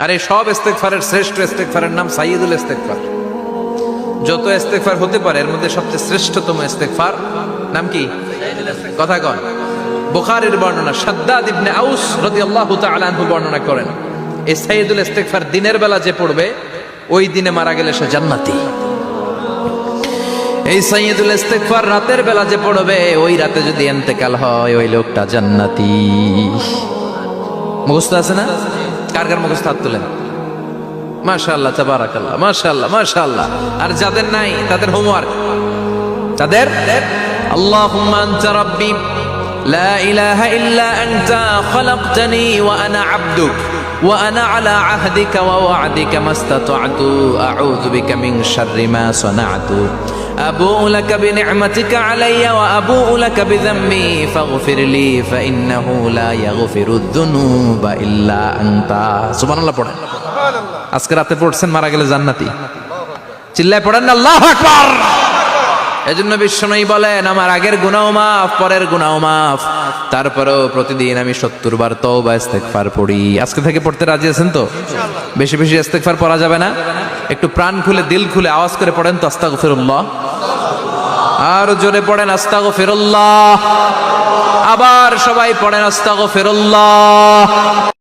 আর এই সব ইস্তেগফারের শ্রেষ্ঠ ইস্তেগফারের নাম সাইয়্যিদুল ইস্তেগফার। যত ইস্তেগফার হতে পারে এর মধ্যে সবচেয়ে শ্রেষ্ঠতম ইস্তেগফার নাম কি? কথা কন। বুখারীর বর্ণনা, শাদ্দাদ ইবনে আউস রাদিয়াল্লাহু তাআলা আনহু বর্ণনা করেন, এই সাইয়্যিদুল ইস্তেগফার দিনের বেলা যে পড়বে ওই দিনে মারা গেলে সে জান্নাতি। এই সাইয়্যিদুল ইস্তেগফার রাতের বেলা যে পড়বে ওই রাতে যদি ইন্তেকাল হয় ওই লোকটা জান্নাতি। মুখস্থ আছে না? কার কার মুখস্থ হাত তুলেন। মাশাআল্লাহ, তাবারাকাল্লাহ, মাশাআল্লাহ, মাশাআল্লাহ। আর যাদের নাই তাদের হোমওয়ার্ক, তাদের আল্লাহুম্মা আনতা রাব্বি লা ইলাহা ইল্লা আনতা খালাকতানি ওয়া আনা আবদুক ওয়া আনা আলা আহদিকা ওয়া ওয়া'দিকা মাস্তাতা'তু আউযু বিকা মিন শাররি মা সানা'তু আবু'ু লাকা বিনি'মাতিকা আলাইয়া ওয়া আবু'ু লাকা বিযামবি ফাগফির লি ফাইন্নাহু লা ইয়াগফিরুদ যুনুবা ইল্লা আনতা। সুবহানাল্লাহ পড়েন। আজকে রাতে পড়ছেন, মারা গেলে জান্নাতি। চিল্লায় পড়েন আল্লাহু আকবার। এজন্য বিশ্বনবী বলেন, আমার আগের গুনাহ মাফ, পরের গুনাহ মাফ, তারপরেও প্রতিদিন আমি 70 বার তওবা ইস্তেগফার পড়ি। আজকে থেকে পড়তে রাজি আছেন তো? বেশি বেশি ইস্তেগফার পড়া যাবে না? একটু প্রাণ খুলে দিল খুলে আওয়াজ করে পড়েন তো আস্তাগফিরুল্লাহ। আর জোরে পড়েন আস্তাগফিরুল্লাহ। আবার সবাই পড়েন আস্তাগফিরুল্লাহ।